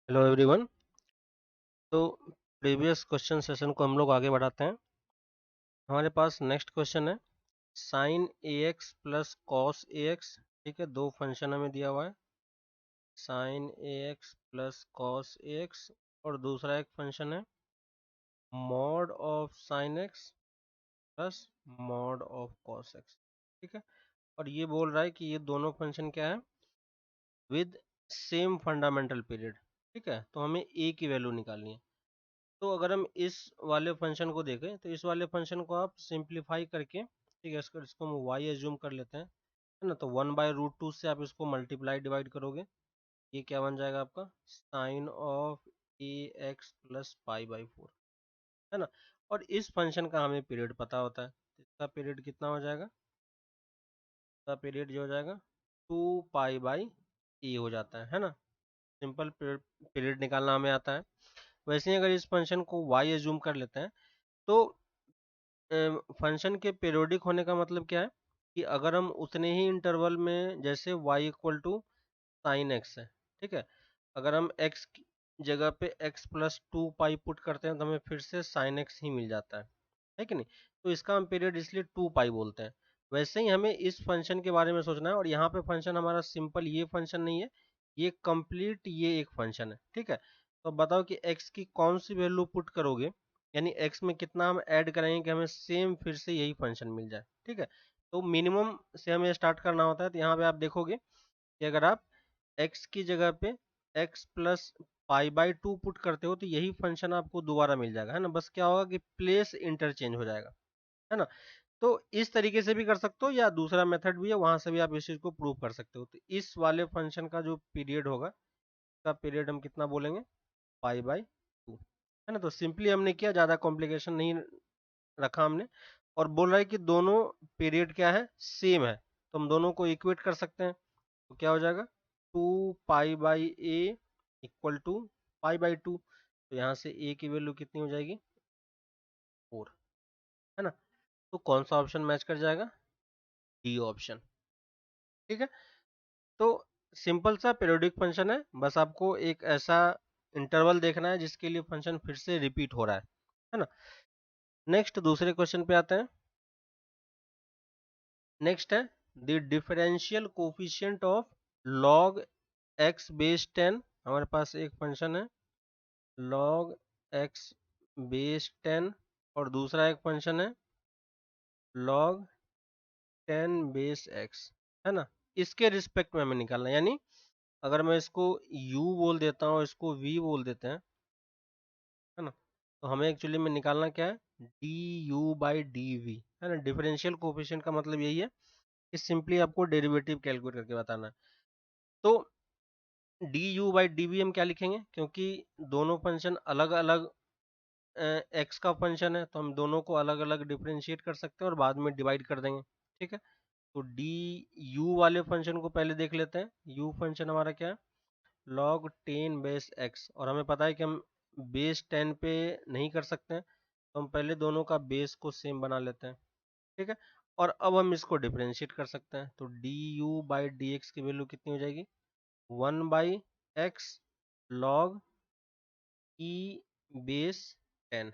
Hello everyone. तो previous question session को हम लोग आगे बढ़ाते हैं। हमारे पास नेक्स्ट क्वेश्चन है sign A X plus cos A x. ठीक है, दो फंक्शन हमें दिया हुआ है, sign A X plus cos A x, और दूसरा एक फंक्शन है mod of sine x plus mod of cos x. ठीक है, और ये बोल रहा है कि ये दोनों फंक्शन क्या है, विद सेम फंडामेंटल पीरियड। ठीक है, तो हमें ए की वैल्यू निकालनी है। तो अगर हम इस वाले फंक्शन को देखें तो इस वाले फंक्शन को आप सिंप्लीफाई करके, ठीक है, इसको हम y एज्यूम कर लेते हैं, है ना। तो 1/√2 से आप इसको मल्टीप्लाई डिवाइड करोगे, ये क्या बन जाएगा आपका sine of A X plus पाई/4, है ना। और इस फंक्शन का हमें पीरियड पता होता है, तो इसका पीरियड कितना हो जाएगा, इसका पीरियड जो हो जाएगा 2 पाई/ए हो जाता है ना। सिंपल पीरियड निकालना हमें आता है। वैसे ही अगर इस फंक्शन को y एज्यूम कर लेते हैं तो फंक्शन के पीरियोडिक होने का मतलब क्या है कि अगर हम उतने ही इंटरवल में, जैसे y equal to sine x है, ठीक है, अगर हम x की जगह पे x प्लस 2 पाई पुट करते हैं तो हमें फिर से साइन एक्स ही मिल जाता है कि नहीं। तो इसका हम पीरियड इसलिए 2 पाई बोलते हैं। वैसे ही हमें इस फंक्शन के बारे में सोचना है, और यहाँ पे फंक्शन हमारा सिंपल ये फंक्शन नहीं है, ये कंप्लीट ये एक फंक्शन है। ठीक है, तो बताओ कि x की कौन सी वैल्यू पुट करोगे, यानी x में कितना हम ऐड करेंगे कि हमें सेम फिर से यही फंक्शन मिल जाए। ठीक है, तो मिनिमम से हमें स्टार्ट करना होता है। तो यहाँ पे आप देखोगे कि अगर आप x की जगह पे x प्लस पाई/2 पुट करते हो तो यही फंक्शन आपको दोबारा मिल जाएगा, है ना। बस क्या होगा कि प्लेस इंटरचेंज हो जाएगा, है ना। तो इस तरीके से भी कर सकते हो, या दूसरा मेथड भी है, वहां से भी आप इस चीज को प्रूव कर सकते हो। तो इस वाले फंक्शन का जो पीरियड होगा, इसका पीरियड हम कितना बोलेंगे, पाई/2, है ना। तो सिंपली हमने किया, ज्यादा कॉम्प्लिकेशन नहीं रखा हमने, और बोल रहा है कि दोनों पीरियड क्या है, सेम है, तो हम दोनों को इक्वेट कर सकते हैं। तो क्या हो जाएगा 2 पाई/ए इक्वल टू पाई/2। तो यहाँ से ए की वैल्यू कितनी हो जाएगी, 4, है ना। तो कौन सा ऑप्शन मैच कर जाएगा, डी ऑप्शन। ठीक है, तो सिंपल सा पीरियोडिक फंक्शन है, बस आपको एक ऐसा इंटरवल देखना है जिसके लिए फंक्शन फिर से रिपीट हो रहा है ना। नेक्स्ट दूसरे क्वेश्चन पे आते हैं। नेक्स्ट है the differential coefficient of log x base 10। हमारे पास एक फंक्शन है log x बेस 10, और दूसरा एक फंक्शन है log 10 बेस x, है ना। इसके रिस्पेक्ट में हमें निकालना है, यानी अगर मैं इसको u बोल देता हूँ, इसको v बोल देते हैं, है ना, तो हमें एक्चुअली में निकालना क्या है, du/dv, है ना। डिफरेंशियल कोफिशिएंट का मतलब यही है कि सिंपली आपको डेरिवेटिव कैलकुलेट करके बताना है। तो du/dv हम क्या लिखेंगे, क्योंकि दोनों फंक्शन अलग अलग एक्स का फंक्शन है, तो हम दोनों को अलग अलग डिफरेंशिएट कर सकते हैं और बाद में डिवाइड कर देंगे। ठीक है, तो डी यू वाले फंक्शन को पहले देख लेते हैं। यू फंक्शन हमारा क्या है, log 10 बेस एक्स, और हमें पता है कि हम बेस 10 पे नहीं कर सकते हैं, तो हम पहले दोनों का बेस को सेम बना लेते हैं। ठीक है, और अब हम इसको डिफरेंशिएट कर सकते हैं। तो D U by D x की वैल्यू कितनी हो जाएगी, 1/x log ई बेस 10,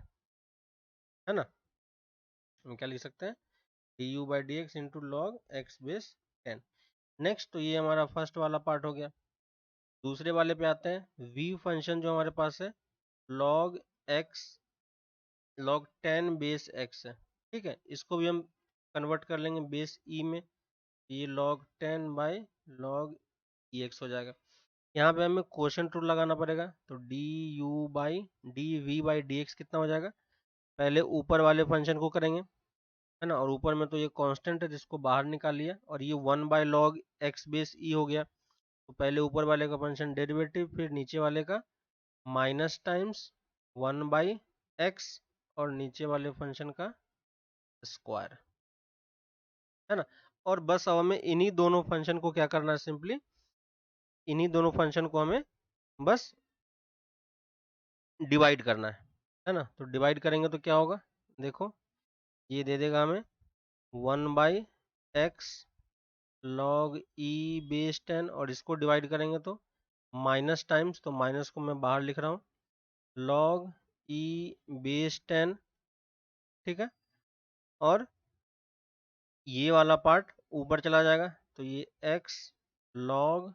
है ना। हम क्या लिख सकते हैं, D U by D x into log x base 10। Next, तो ये हमारा फर्स्ट वाला पार्ट हो गया। दूसरे वाले पे आते हैं, v फंक्शन जो हमारे पास है log x log 10 base x है। ठीक है, इसको भी हम कन्वर्ट कर लेंगे बेस e में, ये log 10 बाई log ex हो जाएगा। यहाँ पे हमें क्वोशंट रूल लगाना पड़ेगा, तो D U by D V by D X कितना हो जाएगा, पहले ऊपर वाले फंक्शन को करेंगे, है ना, और ऊपर में तो ये कांस्टेंट है जिसको बाहर निकाल लिया, और ये 1/log x बेस e हो गया। तो पहले ऊपर वाले का फंक्शन डेरिवेटिव, फिर नीचे वाले का माइनस टाइम्स 1/x, और नीचे वाले फंक्शन का स्क्वायर, है ना। और बस अब हमें इन्हीं दोनों फंक्शन को क्या करना है, सिंपली इन्हीं दोनों फंक्शन को हमें बस डिवाइड करना है ना। तो डिवाइड करेंगे तो क्या होगा, देखो ये दे देगा हमें 1/x log e बेस 10, और इसको डिवाइड करेंगे तो माइनस टाइम्स, तो माइनस को मैं बाहर लिख रहा हूँ, log e बेस 10, ठीक है। और ये वाला पार्ट ऊपर चला जाएगा, तो ये x log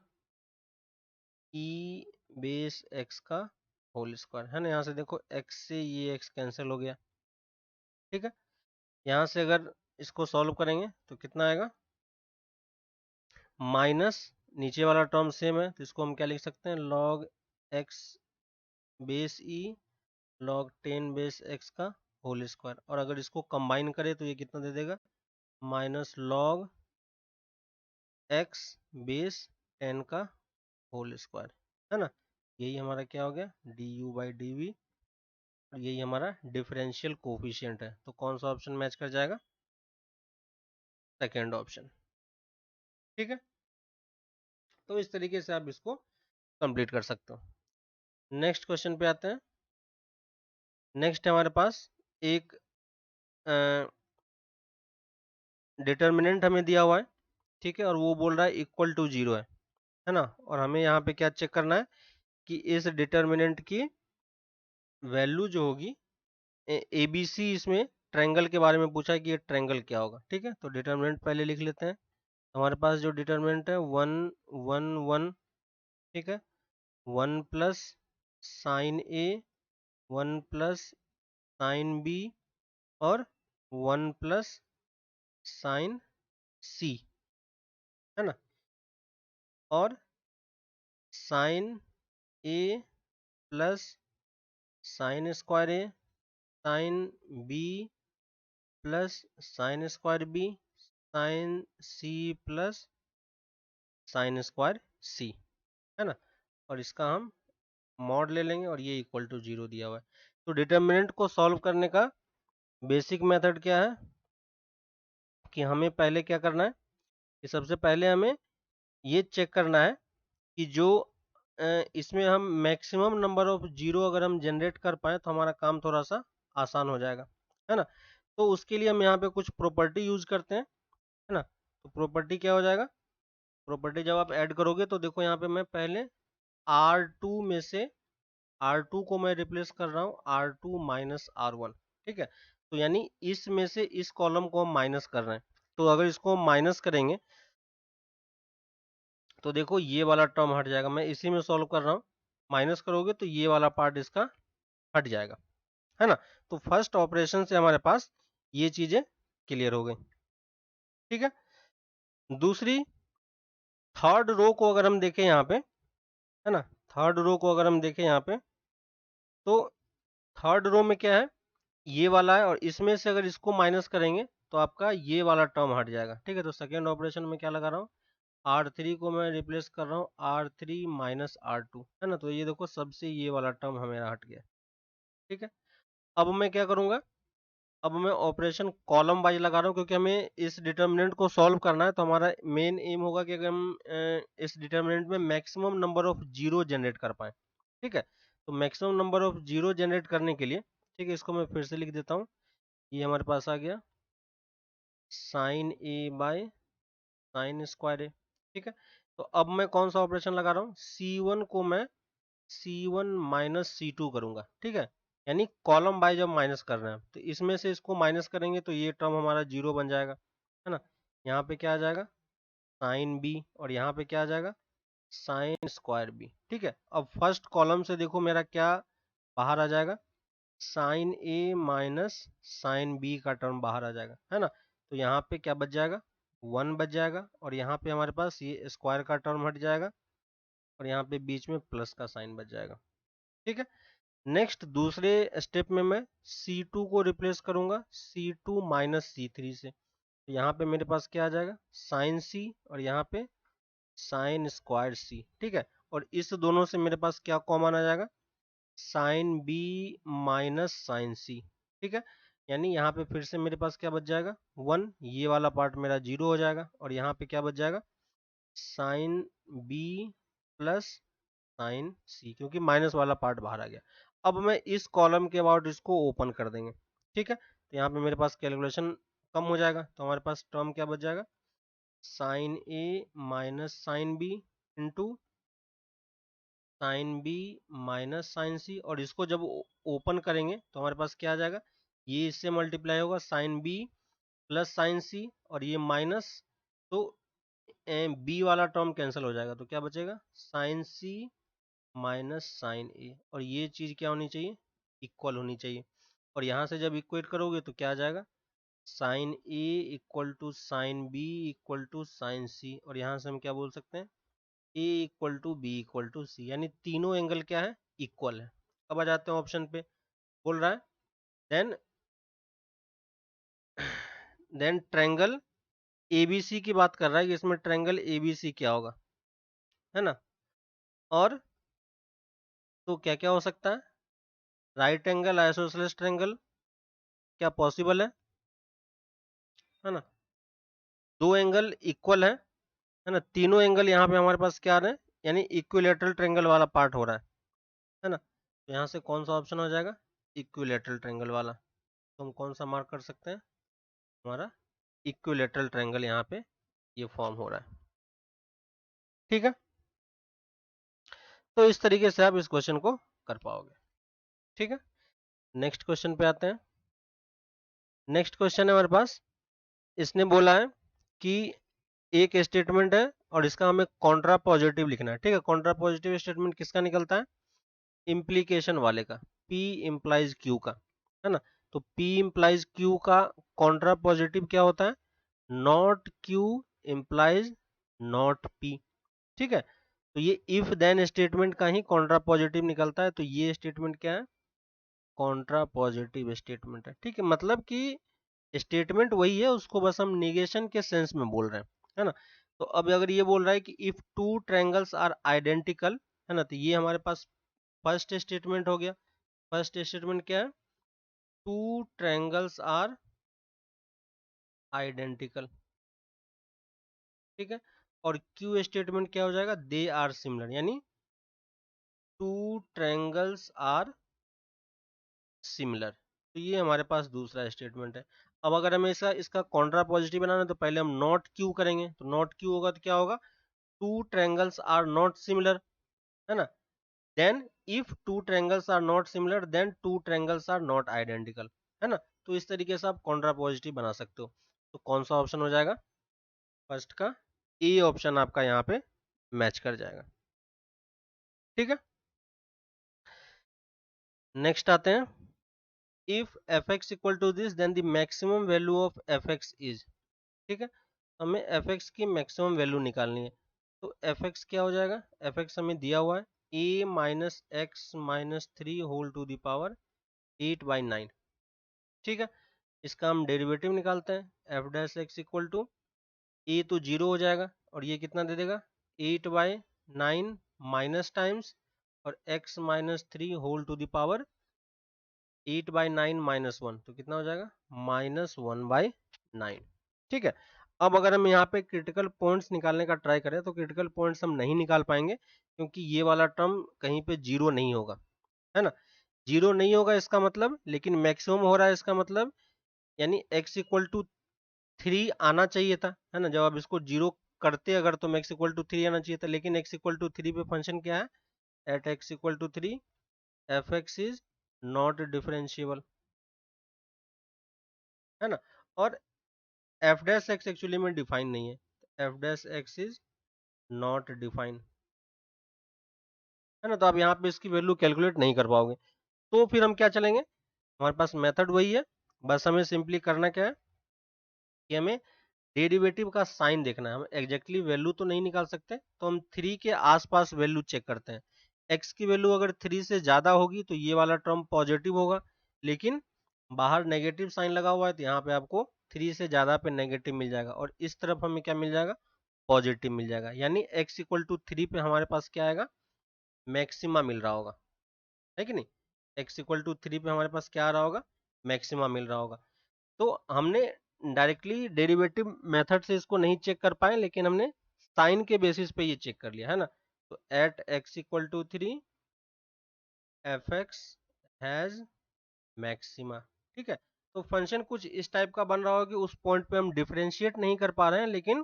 e base x का होल स्क्वायर है ना। यहाँ से देखो x से ये x कैंसिल हो गया, ठीक है। यहाँ से अगर इसको सॉल्व करेंगे तो कितना आएगा, माइनस नीचे वाला टर्म सेम है, तो इसको हम क्या लिख सकते हैं, log x base e log 10 base x का होल स्क्वायर। और अगर इसको कंबाइन करें तो ये कितना दे देगा, माइनस log x बेस 10 का होल स्क्वायर, है ना। यही हमारा क्या हो गया, du/dv, और यही हमारा डिफरेंशियल कोफिशिएंट है। तो कौन सा ऑप्शन मैच कर जाएगा, सेकेंड ऑप्शन, ठीक है। तो इस तरीके से आप इसको कंप्लीट कर सकते हो। नेक्स्ट क्वेश्चन पे आते हैं। नेक्स्ट हमारे पास एक डिटर्मिनेंट हमें दिया हुआ है, ठीक है, और वो बोल रहा है इक्वल टू 0 है ना। और हमें यहाँ पे क्या चेक करना है कि इस डिटर्मिनेंट की वैल्यू जो होगी, ए बी सी, इसमें ट्रायंगल के बारे में पूछा है कि ये ट्रायंगल क्या होगा, ठीक है। तो डिटर्मिनेंट पहले लिख लेते हैं। हमारे पास जो डिटर्मिनेंट है 1 1 1, ठीक है, 1 plus sine A, 1 plus sine B, और 1 प्लस साइन सी, है ना। और sine A plus sine square A, sine B plus sine square B, sine C plus sine square C, है ना। और इसका हम मॉड ले लेंगे, और ये इक्वल टू 0 दिया हुआ है। तो डिटर्मिनेंट को सॉल्व करने का बेसिक मेथड क्या है कि हमें पहले क्या करना है कि सबसे पहले हमें ये चेक करना है कि जो इसमें हम मैक्सिमम नंबर ऑफ जीरो अगर हम जनरेट कर पाए तो हमारा काम थोड़ा सा आसान हो जाएगा, है ना। तो उसके लिए हम यहाँ पे कुछ प्रॉपर्टी यूज करते हैं, है ना। तो प्रॉपर्टी क्या हो जाएगा, प्रॉपर्टी जब आप ऐड करोगे तो देखो यहाँ पे मैं पहले R2 में से R2 को मैं रिप्लेस कर रहा हूँ R2 माइनस R1, ठीक है। तो यानी इसमें से इस कॉलम को हम माइनस कर रहे हैं। तो अगर इसको हम माइनस करेंगे तो देखो ये वाला टर्म हट जाएगा। मैं इसी में सॉल्व कर रहा हूँ, माइनस करोगे तो ये वाला पार्ट इसका हट जाएगा, है ना। तो फर्स्ट ऑपरेशन से हमारे पास ये चीजें क्लियर हो गई, ठीक है। दूसरी, थर्ड रो को अगर हम देखें यहाँ पे, है ना, थर्ड रो को अगर हम देखें यहाँ पे, तो थर्ड रो में क्या है, ये वाला है, और इसमें से अगर इसको माइनस करेंगे तो आपका ये वाला टर्म हट जाएगा, ठीक है। तो सेकेंड ऑपरेशन में क्या लगा रहा हूँ, R3 को मैं रिप्लेस कर रहा हूँ R3 माइनस R2, है ना। तो ये देखो सबसे ये वाला टर्म हमें हट गया, ठीक है। अब मैं क्या करूंगा, अब मैं ऑपरेशन कॉलम वाइज लगा रहा हूँ, क्योंकि हमें इस डिटर्मिनेंट को सॉल्व करना है। तो हमारा मेन एम होगा कि अगर हम इस डिटर्मिनेंट में maximum number of zero generate कर पाए, ठीक है। तो maximum number of zero generate करने के लिए, ठीक है, इसको मैं फिर से लिख देता हूँ। ये हमारे पास आ गया sine A by sine square A, ठीक है। तो अब मैं कौन सा ऑपरेशन लगा रहा हूँ, C1 को मैं C1 माइनस C2 करूंगा, ठीक है। यानी कॉलम बाय जब माइनस कर रहे हैं तो इसमें से इसको माइनस करेंगे तो ये टर्म हमारा जीरो बन जाएगा, है ना। यहाँ पे क्या आ जाएगा, साइन बी, और यहाँ पे क्या आ जाएगा, साइन स्क्वायर बी, ठीक है। अब फर्स्ट कॉलम से देखो मेरा क्या बाहर आ जाएगा, साइन ए माइनस साइन बी का टर्म बाहर आ जाएगा, है ना। तो यहाँ पे क्या बच जाएगा, 1 बच जाएगा, और यहाँ पे हमारे पास ये स्क्वायर का टर्म हट जाएगा, और यहाँ पे बीच में प्लस का साइन बच जाएगा, ठीक है। नेक्स्ट दूसरे स्टेप में मैं C2 को रिप्लेस करूंगा C2 माइनस C3 से। तो यहाँ पे मेरे पास क्या आ जाएगा, साइन C, और यहाँ पे साइन स्क्वायर C, ठीक है। और इस दोनों से मेरे पास क्या कॉमन आ जाएगा, sine B minus sine C, ठीक है। यानी यहाँ पे फिर से मेरे पास क्या बच जाएगा, 1, ये वाला पार्ट मेरा 0 हो जाएगा, और यहाँ पे क्या बच जाएगा, sine B plus sine C, क्योंकि माइनस वाला पार्ट बाहर आ गया। अब मैं इस कॉलम के अबाउट इसको ओपन कर देंगे, ठीक है। तो यहाँ पे मेरे पास कैलकुलेशन कम हो जाएगा, तो हमारे पास टर्म क्या बच जाएगा, sine A minus sine B into sine B minus sine C, और इसको जब ओपन करेंगे तो हमारे पास क्या आ जाएगा, ये इससे मल्टीप्लाई होगा sign B plus sine C, और ये माइनस, तो बी वाला टर्म कैंसिल हो जाएगा, तो क्या बचेगा साइन सी माइनस साइन ए, और ये चीज क्या होनी चाहिए, इक्वल होनी चाहिए। और यहाँ से जब इक्वेट करोगे तो क्या आ जाएगा, sine A equal to sine B equal to sine C, और यहाँ से हम क्या बोल सकते हैं, A equal to B equal to C, यानी तीनों एंगल क्या है, इक्वल है। अब आ जाते हैं ऑप्शन पे, बोल रहा है देन ट्रायंगल एबीसी की बात कर रहा है कि इसमें ट्रायंगल एबीसी क्या होगा, है ना। और तो क्या क्या हो सकता है, राइट एंगल आइसोसेलेस ट्रायंगल क्या पॉसिबल है ना, दो एंगल इक्वल है ना, तीनों एंगल यहाँ पे हमारे पास क्या आ रहे हैं, यानी इक्विलेटरल ट्रायंगल वाला पार्ट हो रहा है ना। तो यहाँ से कौन सा ऑप्शन हो जाएगा, इक्विलेटरल ट्रायंगल वाला, तो हम कौन सा मार्क कर सकते हैं, हमारा इक्विलेटरल ट्रायंगल यहाँ पे ये फॉर्म हो रहा है, ठीक है। तो इस तरीके से आप इस क्वेश्चन को कर पाओगे, ठीक है। नेक्स्ट क्वेश्चन पे आते हैं। नेक्स्ट क्वेश्चन है हमारे पास, इसने बोला है कि एक स्टेटमेंट है और इसका हमें कॉन्ट्रा पॉजिटिव लिखना है, ठीक है। कॉन्ट्रा पॉजिटिव स्टेटमेंट किसका निकलता है, इम्प्लीकेशन वाले का, P इम्प्लाइज Q का, है ना। तो P इम्प्लाइज Q का कॉन्ट्रा पॉजिटिव क्या होता है, not Q implies not P, ठीक है। तो ये इफ देन स्टेटमेंट का ही कॉन्ट्रा पॉजिटिव निकलता है, तो ये स्टेटमेंट क्या है, कॉन्ट्रा पॉजिटिव स्टेटमेंट है, ठीक है। मतलब कि स्टेटमेंट वही है, उसको बस हम निगेशन के सेंस में बोल रहे हैं, है ना। तो अब अगर ये बोल रहा है कि if two triangles are identical, है ना, तो ये हमारे पास फर्स्ट स्टेटमेंट हो गया। फर्स्ट स्टेटमेंट क्या है, टू ट्रायंगल्स आर आइडेंटिकल, ठीक है। और क्यू स्टेटमेंट क्या हो जाएगा, दे आर सिमिलर, यानी टू ट्रायंगल्स आर सिमिलर। तो ये हमारे पास दूसरा स्टेटमेंट है। अब अगर हमें इसका कॉन्ट्रा पॉजिटिव बनाना है तो पहले हम नॉट क्यू करेंगे, तो नॉट क्यू होगा तो क्या होगा, two triangles are not similar, है ना। Then if two triangles are not similar then two triangles are not identical, है ना। तो इस तरीके से आप कॉन्ट्रा पॉजिटिव बना सकते हो। तो कौन सा ऑप्शन हो जाएगा, फर्स्ट का ए ऑप्शन आपका यहाँ पे मैच कर जाएगा, ठीक है। नेक्स्ट आते हैं, if F X equal to this then the maximum value of F x is, ठीक है। हमें एफ एक्स की मैक्सिमम वैल्यू निकालनी है। तो एफ एक्स क्या हो जाएगा, एफ एक्स हमें दिया हुआ है A minus X minus three whole to the power 8/9, ठीक है। इसका हम डेरिवेटिव निकालते हैं, F dash X equal to A तो जीरो हो जाएगा, और ये कितना दे देगा 8/9 माइनस टाइम्स और X minus three whole to the power 8/9 minus one, तो कितना हो जाएगा -1/9, ठीक है। अब अगर हम यहाँ पे क्रिटिकल पॉइंट्स निकालने का ट्राई करें तो क्रिटिकल पॉइंट्स हम नहीं निकाल पाएंगे, क्योंकि ये वाला टर्म कहीं पे जीरो नहीं होगा, है ना। जीरो नहीं होगा इसका मतलब, लेकिन मैक्सिमम हो रहा है इसका मतलब, यानी x इक्वल टू 3 आना चाहिए था, है ना। जब आप इसको जीरो करते अगर तो x इक्वल टू 3 आना चाहिए था, लेकिन x इक्वल टू 3 पे फंक्शन क्या है, at x equal to 3 F x is not differentiable, है ना। और एफ डैश एक्स एक्चुअली में डिफाइन नहीं है, F dash x is not define, है ना। तो आप यहाँ पे इसकी वैल्यू कैलकुलेट नहीं कर पाओगे। तो फिर हम क्या चलेंगे, हमारे पास मेथड वही है, बस हमें सिंपली करना क्या है कि हमें डेरिवेटिव का साइन देखना है। हम एग्जैक्टली वैल्यू तो नहीं निकाल सकते, तो हम 3 के आसपास वैल्यू चेक करते हैं। x की वैल्यू अगर 3 से ज्यादा होगी तो ये वाला टर्म पॉजिटिव होगा, लेकिन बाहर नेगेटिव साइन लगा हुआ है तो यहाँ पे आपको 3 से ज्यादा पे नेगेटिव मिल जाएगा, और इस तरफ हमें क्या मिल जाएगा, पॉजिटिव मिल जाएगा। यानी x इक्वल टू 3 पे हमारे पास क्या आएगा, मैक्सिमा मिल रहा होगा, है कि नहीं। x इक्वल टू 3 पे हमारे पास क्या आ रहा होगा, मैक्सिमा मिल रहा होगा। तो हमने डायरेक्टली डेरिवेटिव मेथड से इसको नहीं चेक कर पाए, लेकिन हमने साइन के बेसिस पे ये चेक कर लिया, है ना। तो at x equal to 3 F x has maxima, ठीक है। तो फंक्शन कुछ इस टाइप का बन रहा होगा कि उस पॉइंट पे हम डिफरेंशिएट नहीं कर पा रहे हैं, लेकिन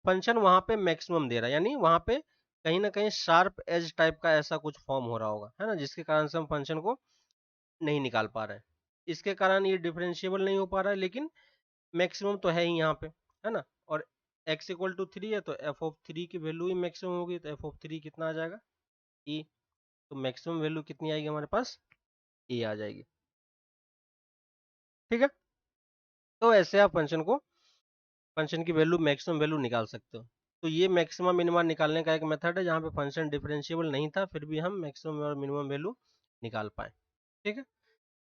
फंक्शन वहां पे मैक्सिमम दे रहा है, यानी वहां पे कहीं ना कहीं शार्प एज टाइप का ऐसा कुछ फॉर्म हो रहा होगा, है ना, जिसके कारण से हम फंक्शन को नहीं निकाल पा रहे हैं। इसके कारण ये डिफरेंशिएबल नहीं हो पा रहा है, लेकिन मैक्सिमम तो है ही यहाँ पे, है ना। और x इक्वल टू 3 है तो एफ ऑफ 3 की वैल्यू ही मैक्सिमम होगी, तो एफ ऑफ 3 कितना आ जाएगा, e। तो मैक्सिमम वैल्यू कितनी आएगी हमारे पास, e आ जाएगी। ठीक है, तो ऐसे आप फंक्शन की वैल्यू मैक्सिमम वैल्यू निकाल सकते हो। तो ये मैक्सिमम मिनिमम निकालने का एक मेथड है, जहाँ पे फंक्शन डिफरेंशिएबल नहीं था फिर भी हम मैक्सिमम और मिनिमम वैल्यू निकाल पाए। ठीक है,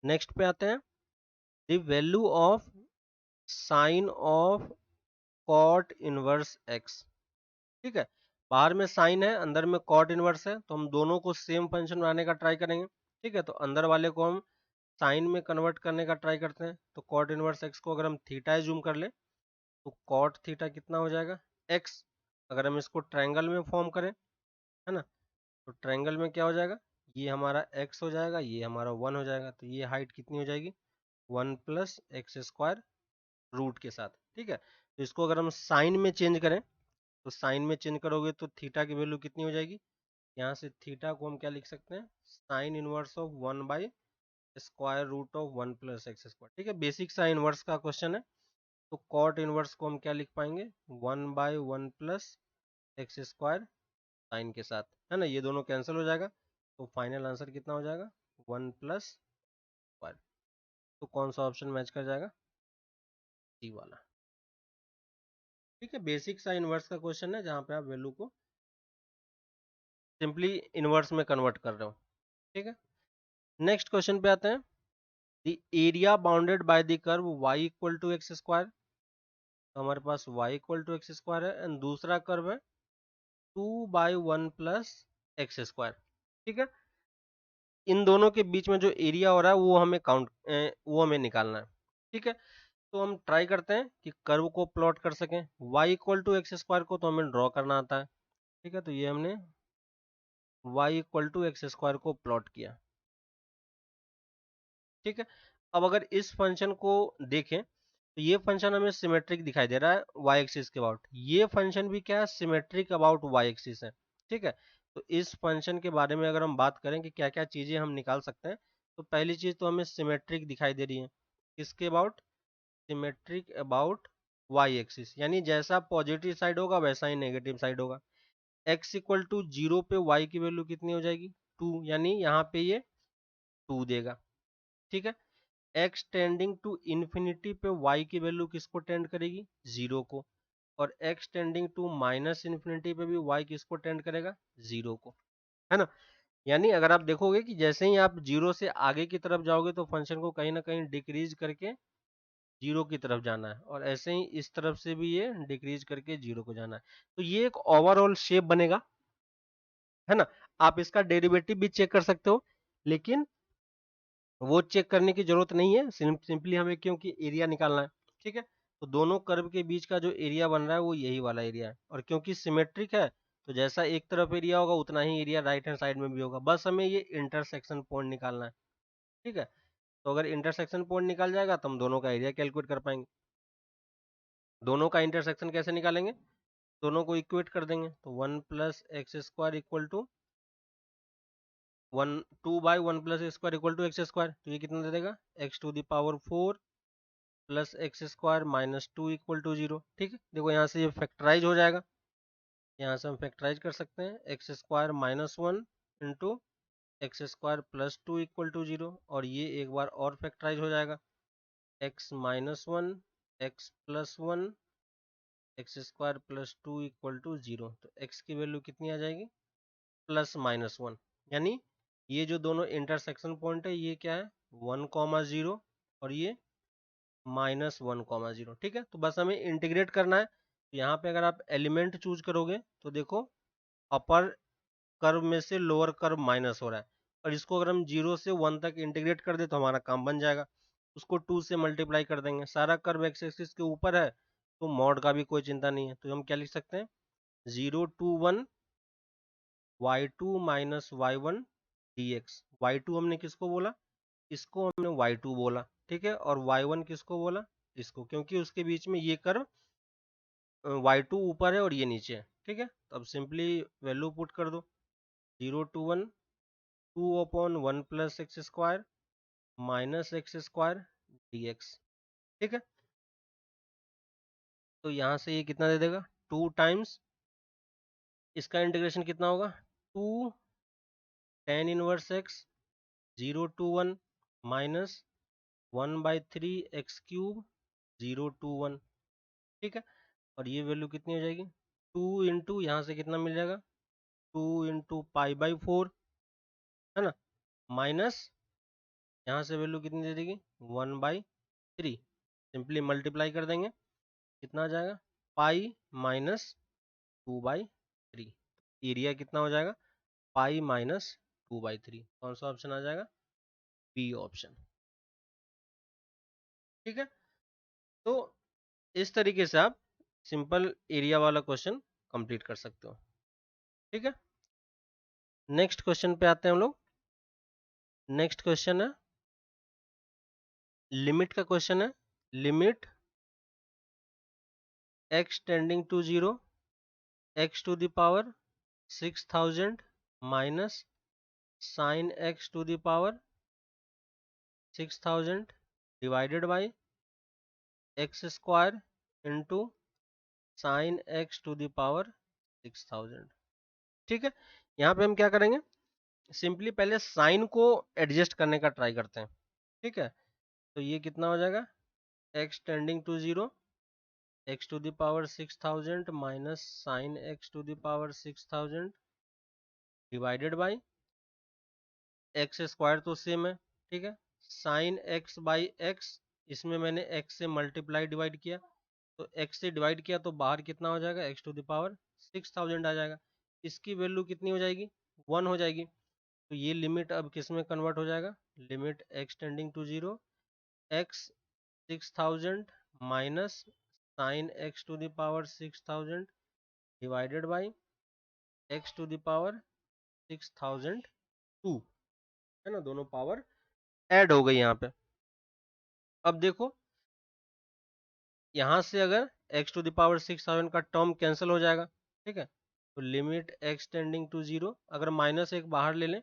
नेक्स्ट पे आते हैं, the value of sine of cot inverse x. ठीक है, बाहर में साइन है, अंदर में कॉट इनवर्स है, तो हम दोनों को सेम फंक्शन बनाने का ट्राई करेंगे। ठीक है, तो अंदर वाले को हम साइन में कन्वर्ट करने का ट्राई करते हैं। तो कॉट इनवर्स एक्स को अगर हम थीटा जूम कर ले तो कॉट थीटा कितना हो जाएगा, एक्स। अगर हम इसको ट्रायंगल में फॉर्म करें, है ना, तो ट्रायंगल में क्या हो जाएगा, ये हमारा एक्स हो जाएगा, ये हमारा 1 हो जाएगा, तो ये हाइट कितनी हो जाएगी, 1 प्लस एक्स स्क्वायर रूट के साथ। ठीक है, तो इसको अगर हम साइन में चेंज करें, तो साइन में चेंज करोगे तो थीटा की वैल्यू कितनी हो जाएगी, यहाँ से थीटा को हम क्या लिख सकते हैं, sine inverse of 1 by square root of 1 plus x square. ठीक है, बेसिक सा इनवर्स का क्वेश्चन है। तो कॉट इनवर्स को हम क्या लिख पाएंगे, 1 by 1 plus x square sine के साथ, है ना, ये दोनों कैंसिल हो जाएगा, तो फाइनल आंसर कितना हो जाएगा, 1 प्लस स्क्वायर। तो कौन सा ऑप्शन मैच कर जाएगा, सी वाला। ठीक है, बेसिक सा इनवर्स का क्वेश्चन है, जहाँ पे आप वैल्यू को सिंपली इनवर्स में कन्वर्ट कर रहे हो। ठीक है, नेक्स्ट क्वेश्चन पे आते हैं, the area bounded by the curve y equal to x square. तो हमारे पास y equal to x square है, एंड दूसरा कर्व है 2/1 प्लस एक्स स्क्वायर। ठीक है, इन दोनों के बीच में जो एरिया हो रहा है वो हमें वो हमें निकालना है। ठीक है, तो हम ट्राई करते हैं कि कर्व को प्लॉट कर सकें। y equal to x square को तो हमें ड्रॉ करना आता है। ठीक है, तो ये हमने y equal to x square को प्लॉट किया। ठीक है, अब अगर इस फंक्शन को देखें तो ये फंक्शन हमें सिमेट्रिक दिखाई दे रहा है y एक्सिस के अबाउट, ये फंक्शन भी क्या है, सिमेट्रिक अबाउट y एक्सिस है। ठीक है, तो इस फंक्शन के बारे में अगर हम बात करें कि क्या क्या चीजें हम निकाल सकते हैं, तो पहली चीज तो हमें सिमेट्रिक दिखाई दे रही है, किसके about, symmetric about y axis, यानी जैसा पॉजिटिव साइड होगा वैसा ही नेगेटिव साइड होगा। x इक्वल टू 0 पे y की वैल्यू कितनी हो जाएगी, 2, यानी यहाँ पे ये 2 देगा। ठीक है, x टेंडिंग टू इन्फिनिटी पे y की वैल्यू किसको टेंड करेगी, 0 को, और x tending to minus infinity पे भी y किसको टेंड करेगा, 0 को, है ना। यानी अगर आप देखोगे कि जैसे ही आप 0 से आगे की तरफ जाओगे तो फंक्शन को कहीं ना कहीं डिक्रीज करके 0 की तरफ जाना है, और ऐसे ही इस तरफ से भी ये डिक्रीज करके 0 को जाना है। तो ये एक ओवरऑल शेप बनेगा, है ना। आप इसका डेरिवेटिव भी चेक कर सकते हो, लेकिन वो चेक करने की जरूरत नहीं है, सिंपली हमें क्योंकि एरिया निकालना है। ठीक है, तो दोनों कर्व के बीच का जो एरिया बन रहा है वो यही वाला एरिया है, और क्योंकि सिमेट्रिक है तो जैसा एक तरफ एरिया होगा उतना ही एरिया राइट हैंड साइड में भी होगा, बस हमें ये इंटरसेक्शन पॉइंट निकालना है। ठीक है, तो अगर इंटरसेक्शन पॉइंट निकाल जाएगा तो हम दोनों का एरिया कैलकुलेट कर पाएंगे। दोनों का इंटरसेक्शन कैसे निकालेंगे, दोनों को इक्वेट कर देंगे, तो 1 plus x square equal to 2/1 plus square equal to x square, तो ये कितना दे देगा, x to the power 4 plus x square minus 2 equal to 0। ठीक है, देखो यहाँ से ये फैक्टराइज हो जाएगा, यहाँ से हम फैक्टराइज कर सकते हैं, x square minus 1 into x square plus 2 equal to 0, और ये एक बार और फैक्टराइज हो जाएगा, x minus 1 x plus 1 x square plus 2 equal to 0। तो एक्स की वैल्यू कितनी आ जाएगी, प्लस माइनस 1, यानी ये जो दोनों इंटरसेक्शन पॉइंट है ये क्या है, 1,0 और ये -1,0। ठीक है, तो बस हमें इंटीग्रेट करना है। तो यहाँ पे अगर आप एलिमेंट चूज करोगे तो देखो अपर कर्व में से लोअर कर्व माइनस हो रहा है, और इसको अगर हम 0 से 1 तक इंटीग्रेट कर दे तो हमारा काम बन जाएगा। उसको 2 से मल्टीप्लाई कर देंगे, सारा कर्व एक्स एक्सिस के ऊपर है तो मॉड का भी कोई चिंता नहीं है, तो हम क्या लिख सकते हैं, 0 to 1 y2 minus y1 dx। y2 हमने किसको बोला, इसको हमने y2 बोला। ठीक है, और y1 किसको बोला, इसको, क्योंकि उसके बीच में ये कर्व y2 ऊपर है और ये नीचे है। ठीक है, तो अब सिंपली वैल्यू पुट कर दो, 0 to 1 2/1 plus x square minus x square dx। ठीक है, तो यहाँ से ये कितना दे देगा, 2 टाइम्स इसका इंटीग्रेशन कितना होगा, 2 tan inverse x 0 to 1 minus 1/3 x cube 0 to 1। ठीक है, और ये वैल्यू कितनी हो जाएगी, 2 इंटू यहाँ से कितना मिल जाएगा, 2 इंटू π/4 है ना, माइनस यहाँ से वैल्यू कितनी दे देगी, 1/3। सिंपली मल्टीप्लाई कर देंगे, कितना आ जाएगा, पाई माइनस 2/3। एरिया कितना हो जाएगा, पाई माइनस 2/3। कौन सा ऑप्शन आ जाएगा, बी ऑप्शन। ठीक है, तो इस तरीके से आप सिंपल एरिया वाला क्वेश्चन कंप्लीट कर सकते हो। ठीक है, नेक्स्ट क्वेश्चन पे आते हैं हम लोग। नेक्स्ट क्वेश्चन है लिमिट का क्वेश्चन है, limit x tending to 0 x to the power 6000 minus sine x to the power 6000 divided by x square into sine x to the power 6000। ठीक है, यहाँ पे हम क्या करेंगे, सिंपली पहले साइन को एडजस्ट करने का ट्राई करते हैं। ठीक है, तो ये कितना हो जाएगा, x tending to 0 x to the power 6000 minus sine x to the power 6000 divided by x square तो सेम है। ठीक है, साइन x बाई एक्स, इसमें मैंने x से मल्टीप्लाई डिवाइड किया, तो x से डिवाइड किया तो बाहर कितना हो जाएगा, x टू द पावर 6000 आ जाएगा। इसकी वैल्यू कितनी हो जाएगी, 1 हो जाएगी। तो ये लिमिट अब किस में कन्वर्ट हो जाएगा, limit x tending to 0 x 6000 minus sine x to the power 6000 divided by x to the power 6002 है ना, दोनों पावर ऐड हो गई यहाँ पे। अब देखो यहाँ से अगर x टू द पावर 6000 का टर्म कैंसिल हो जाएगा। ठीक है, तो लिमिट x टेंडिंग टू 0, अगर माइनस एक बाहर ले लें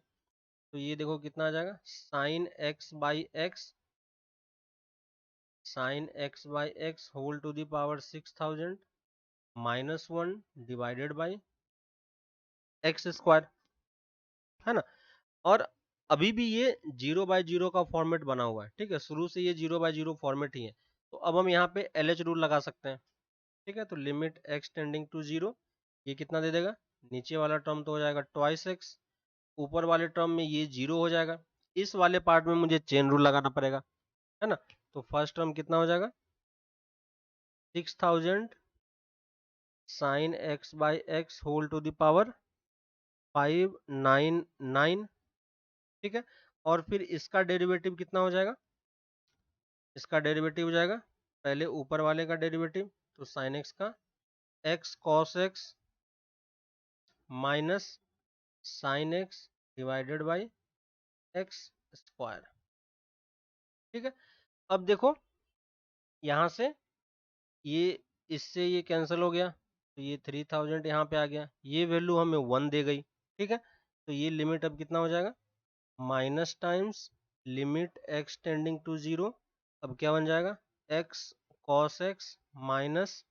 तो ये देखो कितना आ जाएगा, sine x by x sine x by x whole to the power 6000 minus 1 divided by x square है ना। और अभी भी ये 0/0 का फॉर्मेट बना हुआ है। ठीक है, शुरू से ये 0/0 फॉर्मेट ही है। तो अब हम यहाँ पे LH रूल लगा सकते हैं। ठीक है, तो लिमिट x टेंडिंग टू 0, ये कितना दे देगा, नीचे वाला टर्म तो हो जाएगा ट्वाइस x, ऊपर वाले टर्म में ये 0 हो जाएगा। इस वाले पार्ट में मुझे चेन रूल लगाना पड़ेगा है ना। तो फर्स्ट टर्म कितना हो जाएगा, 6000 sine x by x whole to the power 599। ठीक है, और फिर इसका डेरिवेटिव कितना हो जाएगा, इसका डेरिवेटिव हो जाएगा पहले ऊपर वाले का डेरिवेटिव, तो साइन x का x cos x minus sine x divided by x square. ठीक है, अब देखो यहाँ से ये इससे ये कैंसिल हो गया, तो ये 3000 यहाँ पे आ गया, ये वैल्यू हमें 1 दे गई। ठीक है, तो ये लिमिट अब कितना हो जाएगा, minus times limit x tending to 0, अब क्या बन जाएगा, x cos x minus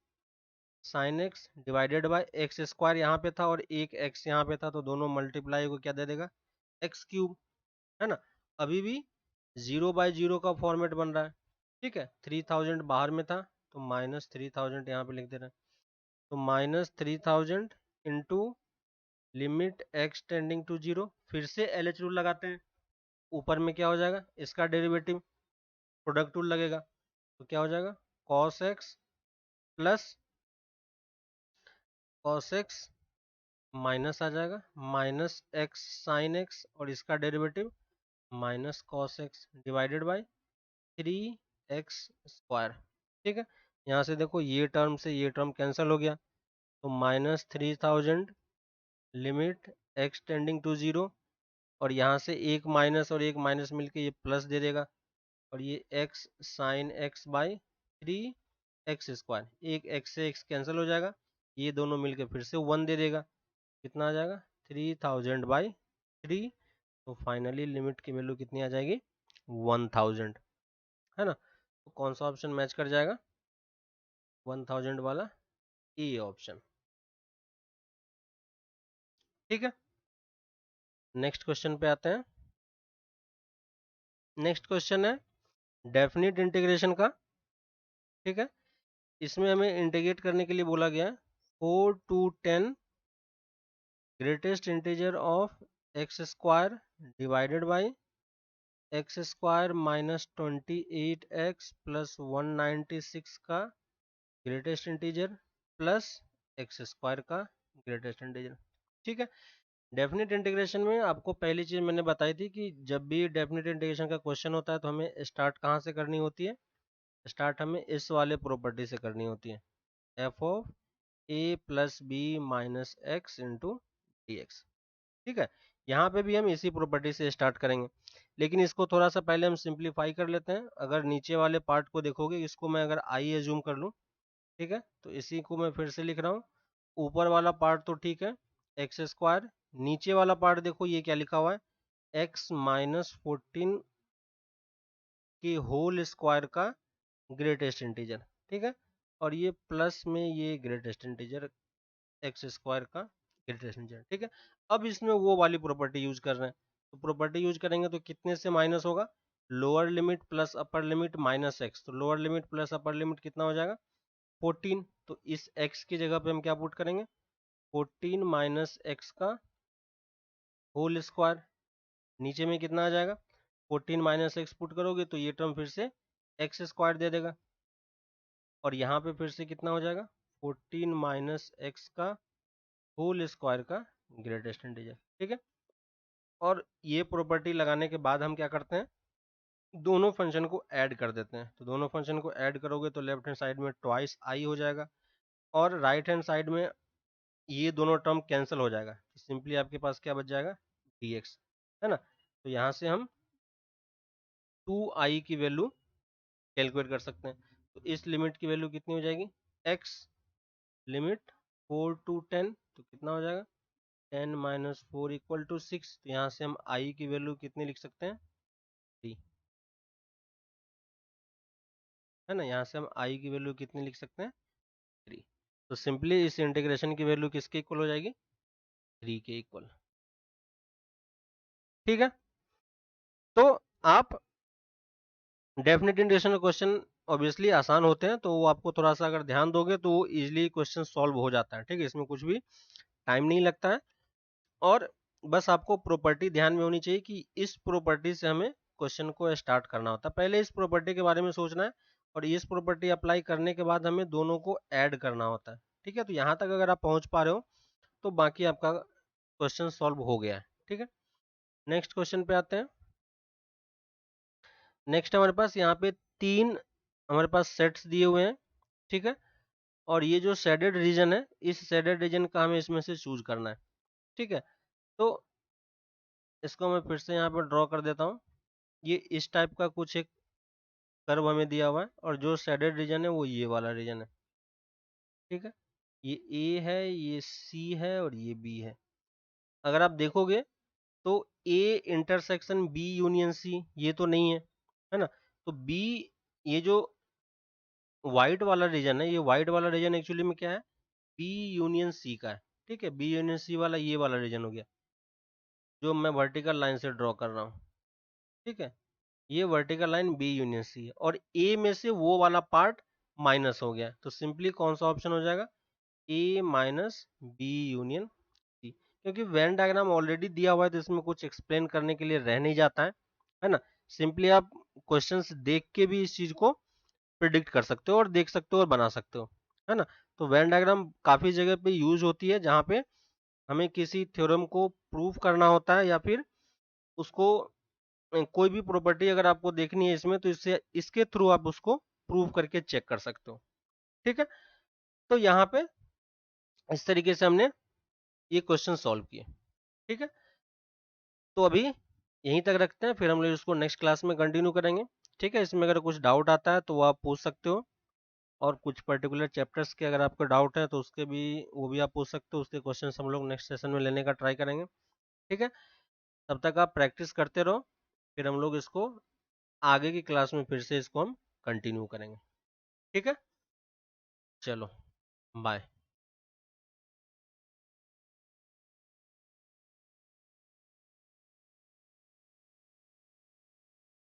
sine x divided by x square यहाँ पे था और एक x यहाँ पे था, तो दोनों मल्टीप्लाई को क्या दे देगा, एक्स क्यूब है ना। अभी भी 0/0 का फॉर्मेट बन रहा है। ठीक है, 3000 बाहर में था तो माइनस 3000 यहाँ पे लिख दे रहे हैं, तो minus 3000 into limit x tending to 0, फिर से LH रूल लगाते हैं। ऊपर में क्या हो जाएगा, इसका डेरिवेटिव प्रोडक्ट रूल लगेगा, तो क्या हो जाएगा, cos x plus cos x minus आ जाएगा माइनस x साइन x और इसका derivative minus cos x divided by 3x square. ठीक है, यहाँ से देखो ये टर्म से ये टर्म कैंसिल हो गया, तो minus 3000 limit x tending to 0, और यहाँ से एक माइनस मिलके ये प्लस दे देगा, और ये x sine x by 3x square, एक x से x कैंसिल हो जाएगा, ये दोनों मिलके फिर से 1 दे देगा, कितना आ जाएगा 3000/3। तो फाइनली लिमिट की वैल्यू कितनी आ जाएगी 1000, है ना। तो कौन सा ऑप्शन मैच कर जाएगा 1000 वाला, ए ऑप्शन। ठीक है, नेक्स्ट क्वेश्चन पे आते हैं। नेक्स्ट क्वेश्चन है डेफिनिट इंटीग्रेशन का। ठीक है, इसमें हमें इंटीग्रेट करने के लिए बोला गया है 4 to 10 greatest integer of x square divided by x square minus 28x plus 196 का greatest integer plus x square का ग्रेटेस्ट इंटीजर। ठीक है, डेफिनेट इंटीग्रेशन में आपको पहली चीज मैंने बताई थी कि जब भी डेफिनेट इंटीग्रेशन का क्वेश्चन होता है तो हमें स्टार्ट कहाँ से करनी होती है, स्टार्ट हमें इस वाले प्रॉपर्टी से करनी होती है, F of A plus B minus x into D x. ठीक है, यहाँ पे भी हम इसी प्रॉपर्टी से स्टार्ट करेंगे, लेकिन इसको थोड़ा सा पहले हम सिंप्लीफाई कर लेते हैं। अगर नीचे वाले पार्ट को देखोगे, इसको मैं अगर आई एज्यूम कर लूँ, ठीक है, तो इसी को मैं फिर से लिख रहा हूँ। ऊपर वाला पार्ट तो ठीक है एक्स स्क्वायर, नीचे वाला पार्ट देखो ये क्या लिखा हुआ है एक्स माइनस 14 के होल स्क्वायर का ग्रेटेस्ट इंटीजर। ठीक है, और ये प्लस में ये ग्रेटेस्ट इंटीजर एक्स स्क्वायर का ग्रेटेस्ट इंटीजर। ठीक है, अब इसमें वो वाली प्रॉपर्टी यूज कर रहे हैं, तो प्रॉपर्टी यूज करेंगे तो कितने से माइनस होगा, lower limit plus upper limit minus X, तो lower limit plus upper limit कितना हो जाएगा 14। तो इस x की जगह पे हम क्या पुट करेंगे 14 माइनस एक्स का होल स्क्वायर, नीचे में कितना आ जाएगा 14 माइनस एक्स पुट करोगे तो ये टर्म फिर से एक्स स्क्वायर दे देगा, और यहाँ पे फिर से कितना हो जाएगा 14 माइनस एक्स का होल स्क्वायर का ग्रेटेस्ट इंटीजर। ठीक है, और ये प्रॉपर्टी लगाने के बाद हम क्या करते हैं दोनों फंक्शन को ऐड कर देते हैं। तो दोनों फंक्शन को ऐड करोगे तो लेफ्ट हैंड साइड में ट्वाइस आई हो जाएगा, और राइट हैंड साइड में ये दोनों टर्म कैंसिल हो जाएगा, तो सिंपली आपके पास क्या बच जाएगा dx, है ना। तो यहाँ से हम 2i की वैल्यू कैलकुलेट कर सकते हैं। तो इस लिमिट की वैल्यू कितनी हो जाएगी x लिमिट 4 to 10, तो कितना हो जाएगा 10 माइनस 4 इक्वल टू 6। तो यहाँ से हम i की वैल्यू कितनी लिख सकते हैं 3, है ना। यहाँ से हम i की वैल्यू कितनी लिख सकते हैं 3। तो सिंपली इस इंटीग्रेशन की वैल्यू किसके इक्वल हो जाएगी 3 के इक्वल। ठीक है, तो आप डेफिनेट इंटीग्रेशन क्वेश्चन ऑब्वियसली आसान होते हैं, तो वो आपको थोड़ा सा अगर ध्यान दोगे तो इजीली क्वेश्चन सॉल्व हो जाता है। ठीक है, इसमें कुछ भी टाइम नहीं लगता है, और बस आपको प्रॉपर्टी ध्यान में होनी चाहिए कि इस प्रॉपर्टी से हमें क्वेश्चन को स्टार्ट करना होता है। पहले इस प्रॉपर्टी के बारे में सोचना है, और इस प्रॉपर्टी अप्लाई करने के बाद हमें दोनों को ऐड करना होता है। ठीक है, तो यहाँ तक अगर आप पहुंच पा रहे हो तो बाकी आपका क्वेश्चन सॉल्व हो गया है। ठीक है, नेक्स्ट क्वेश्चन पे आते हैं। नेक्स्ट हमारे पास यहाँ पे 3 हमारे पास सेट्स दिए हुए हैं। ठीक है, और ये जो शेडेड रीजन है, इस शेडेड रीजन का हमें इसमें से चूज करना है। ठीक है, तो इसको मैं फिर से यहाँ पर ड्रॉ कर देता हूँ। ये इस टाइप का कुछ एक कर्व हमें दिया हुआ है, और जो शेडेड रीजन है वो ये वाला रीजन है। ठीक है, ये ए है, ये सी है, और ये बी है। अगर आप देखोगे तो A intersection B union C ये तो नहीं है ना। तो बी, ये जो व्हाइट वाला रीजन है, ये व्हाइट वाला रीजन एक्चुअली में क्या है बी यूनियन सी का है। ठीक है, बी यूनियन सी वाला ये वाला रीजन हो गया जो मैं वर्टिकल लाइन से ड्रॉ कर रहा हूँ। ठीक है, ये vertical line B union C है, और ए में से वो वाला पार्ट माइनस हो गया, तो सिंपली कौन सा ऑप्शन हो जाएगा ए माइनस बी यूनियन सी। क्योंकि वेन डायग्राम ऑलरेडी दिया हुआ है तो इसमें कुछ एक्सप्लेन करने के लिए रह नहीं जाता है ना। सिंपली आप क्वेश्चंस देख के भी इस चीज को प्रिडिक्ट कर सकते हो, और देख सकते हो और बना सकते हो, है ना। तो वेन डायग्राम काफी जगह पे यूज होती है जहाँ पे हमें किसी थ्योरम को प्रूव करना होता है, या फिर उसको कोई भी प्रॉपर्टी अगर आपको देखनी है इसमें, तो इससे इसके थ्रू आप उसको प्रूव करके चेक कर सकते हो। ठीक है, तो यहाँ पे इस तरीके से हमने ये क्वेश्चन सॉल्व किए। ठीक है, तो अभी यहीं तक रखते हैं, फिर हम लोग इसको नेक्स्ट क्लास में कंटिन्यू करेंगे। ठीक है, इसमें अगर कुछ डाउट आता है तो वो आप पूछ सकते हो। और कुछ पर्टिकुलर चैप्टर्स के अगर आपको डाउट है तो उसके भी वो भी आप पूछ सकते हो, उसके क्वेश्चंस हम लोग नेक्स्ट सेशन में लेने का ट्राई करेंगे। ठीक है, तब तक आप प्रैक्टिस करते रहो, फिर हम लोग इसको आगे की क्लास में फिर से इसको हम कंटिन्यू करेंगे। ठीक है, चलो बाय।